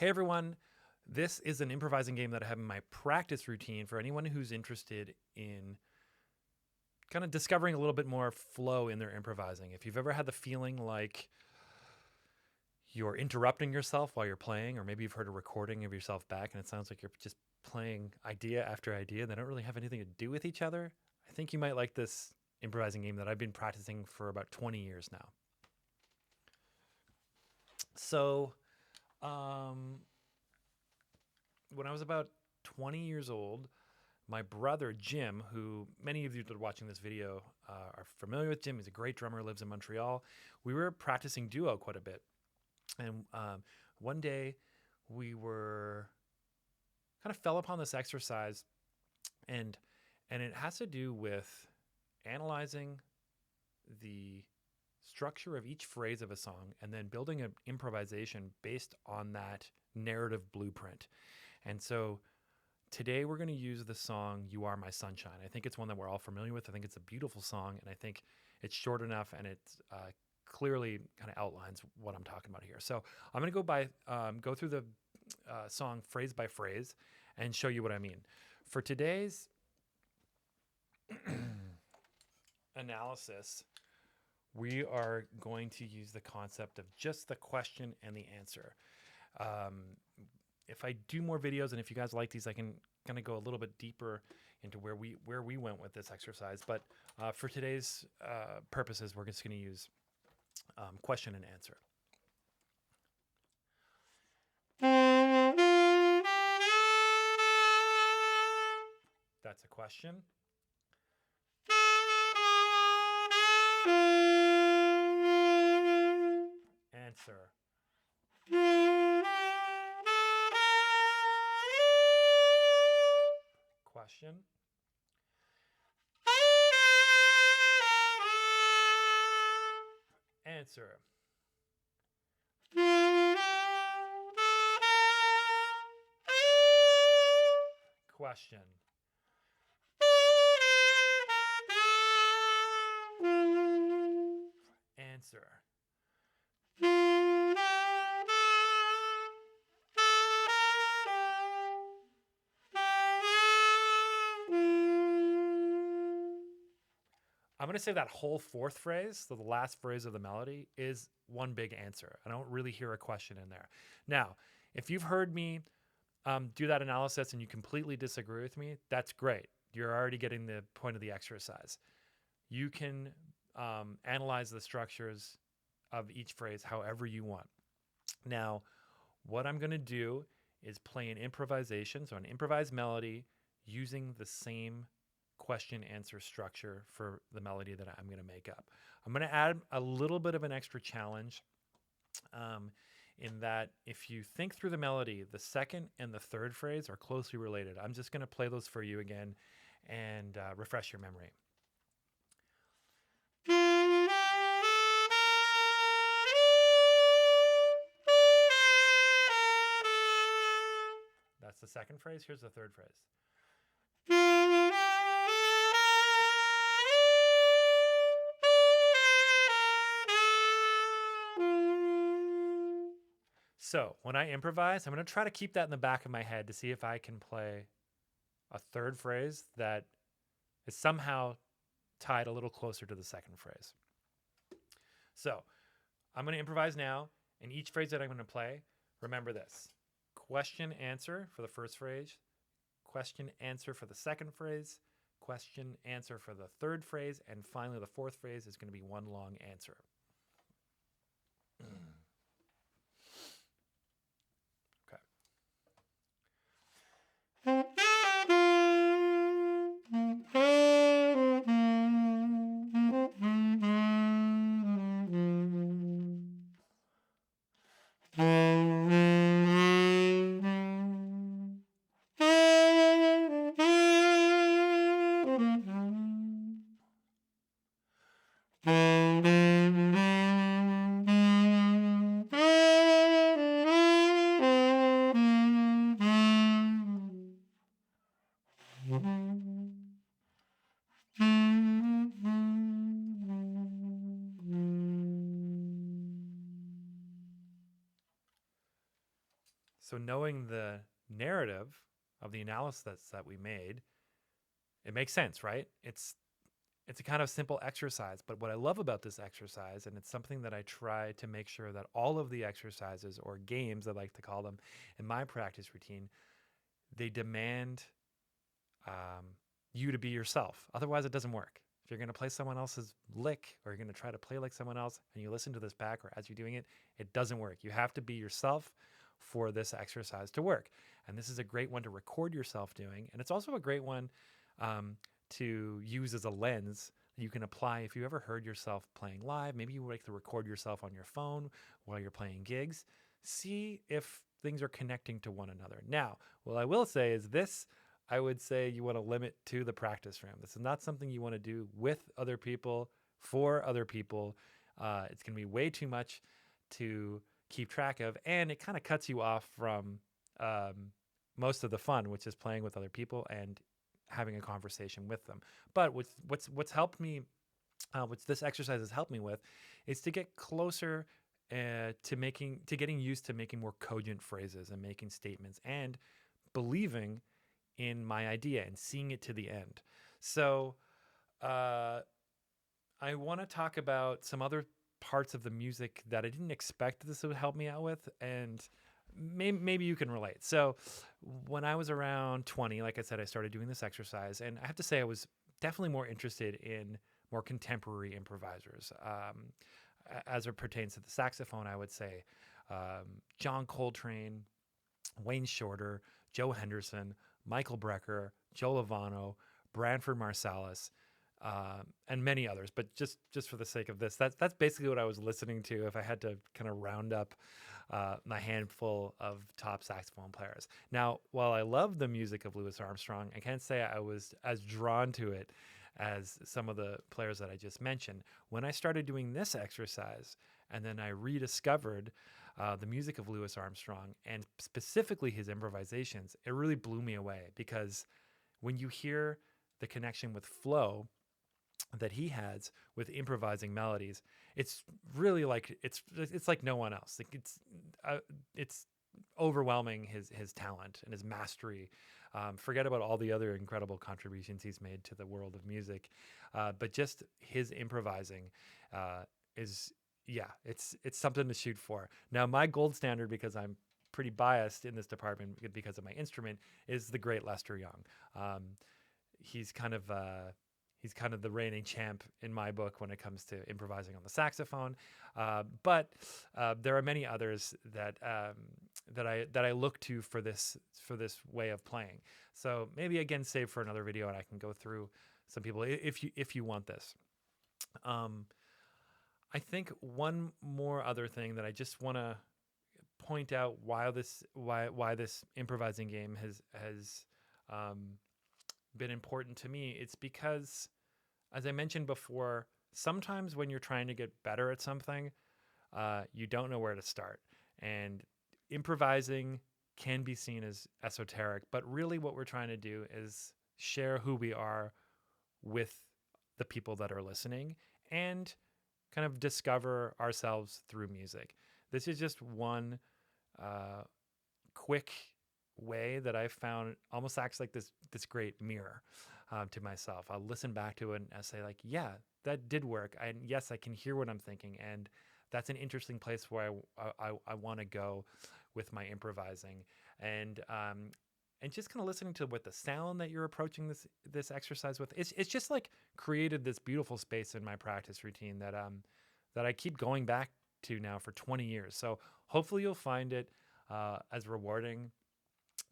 Hey everyone, this is an improvising game that I have in my practice routine for anyone who's interested in kind of discovering a little bit more flow in their improvising. If you've ever had the feeling like you're interrupting yourself while you're playing, or maybe you've heard a recording of yourself back and it sounds like you're just playing idea after idea and they don't really have anything to do with each other, I think you might like this improvising game that I've been practicing for about 20 years now. So, when I was about 20 years old, my brother Jim, who many of you that are watching this video are familiar with Jim, he's a great drummer, lives in Montreal. We were practicing duo quite a bit. And one day we were kind of fell upon this exercise, and it has to do with analyzing the structure of each phrase of a song and then building an improvisation based on that narrative blueprint. And so today we're going to use the song You Are My Sunshine. I think it's one that we're all familiar with. I think it's a beautiful song, and I think it's short enough and it clearly kind of outlines what I'm talking about here. So I'm going to go through the song phrase by phrase and show you what I mean. For today's analysis, we are going to use the concept of just the question and the answer. If I do more videos, and if you guys like these, I can kind of go a little bit deeper into where we went with this exercise. But for today's purposes, we're just going to use question and answer. That's a question. Answer. Question. Answer. Question. Answer. I'm going to say that whole fourth phrase, so the last phrase of the melody, is one big answer. I don't really hear a question in there. Now, if you've heard me do that analysis and you completely disagree with me, that's great. You're already getting the point of the exercise. You can analyze the structures of each phrase however you want. Now, what I'm going to do is play an improvisation, so an improvised melody using the same question answer structure for the melody that I'm going to make up. I'm going to add a little bit of an extra challenge in that if you think through the melody, the second and the third phrase are closely related. I'm just going to play those for you again and refresh your memory. That's the second phrase. Here's the third phrase. So when I improvise, I'm going to try to keep that in the back of my head to see if I can play a third phrase that is somehow tied a little closer to the second phrase. So I'm going to improvise now, and each phrase that I'm going to play, remember this. Question, answer for the first phrase, question, answer for the second phrase, question, answer for the third phrase, and finally the fourth phrase is going to be one long answer. So knowing the narrative of the analysis that we made, it makes sense, right? It's a kind of simple exercise, but what I love about this exercise, and it's something that I try to make sure that all of the exercises or games, I like to call them, in my practice routine, they demand um, you to be yourself. Otherwise, it doesn't work. If you're going to play someone else's lick, or you're going to try to play like someone else, and you listen to this back or as you're doing it, it doesn't work. You have to be yourself for this exercise to work. And this is a great one to record yourself doing. And it's also a great one um, to use as a lens that you can apply if you ever heard yourself playing live. Maybe you like to record yourself on your phone while you're playing gigs. See if things are connecting to one another. Now, what I will say is this. I would say you want to limit to the practice room. This is not something you want to do with other people, for other people. It's going to be way too much to keep track of, and it kind of cuts you off from most of the fun, which is playing with other people and having a conversation with them. But what's helped me, what this exercise has helped me with, is to get closer to getting used to making more cogent phrases and making statements and believing in my idea and seeing it to the end. So I want to talk about some other parts of the music that I didn't expect this would help me out with, and maybe you can relate. So when I was around 20, like I said, I started doing this exercise, and I have to say I was definitely more interested in more contemporary improvisers. As it pertains to the saxophone, I would say John Coltrane, Wayne Shorter, Joe Henderson, Michael Brecker, Joe Lovano, Branford Marsalis, and many others. But just for the sake of this, that's basically what I was listening to if I had to kind of round up my handful of top saxophone players. Now, while I love the music of Louis Armstrong, I can't say I was as drawn to it as some of the players that I just mentioned. When I started doing this exercise, and then I rediscovered the music of Louis Armstrong, and specifically his improvisations, it really blew me away, because when you hear the connection with flow that he has with improvising melodies, it's really like it's like no one else. Like it's overwhelming, his talent and his mastery. Forget about all the other incredible contributions he's made to the world of music, but just his improvising is, yeah, it's something to shoot for. Now, my gold standard, because I'm pretty biased in this department because of my instrument, is the great Lester Young. He's kind of the reigning champ in my book when it comes to improvising on the saxophone. But there are many others that I look to for this way of playing. So maybe again, save for another video, and I can go through some people if you want this. I think one more other thing that I just want to point out why this improvising game has been important to me. It's because, as I mentioned before, sometimes when you're trying to get better at something, you don't know where to start. And improvising can be seen as esoteric, but really what we're trying to do is share who we are with the people that are listening and kind of discover ourselves through music. This is just one quick way that I found almost acts like this great mirror to myself. I'll listen back to it and I say, like, yeah, that did work. Yes, I can hear what I'm thinking, and that's an interesting place where I want to go with my improvising, and just kind of listening to what the sound that you're approaching this exercise with. It's just like created this beautiful space in my practice routine that I keep going back to now for 20 years. So hopefully you'll find it as rewarding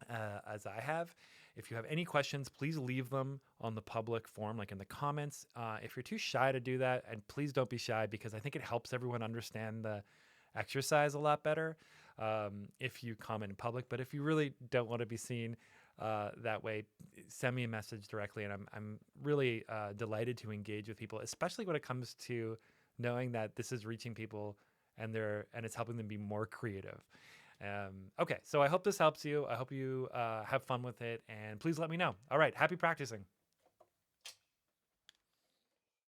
as I have. If you have any questions, please leave them on the public forum, like in the comments. If you're too shy to do that, and please don't be shy, because I think it helps everyone understand the exercise a lot better if you comment in public. But if you really don't want to be seen that way, send me a message directly, and I'm really delighted to engage with people, especially when it comes to knowing that this is reaching people and it's helping them be more creative. Okay, so I hope this helps you. I hope you have fun with it, and please let me know. All right, happy practicing.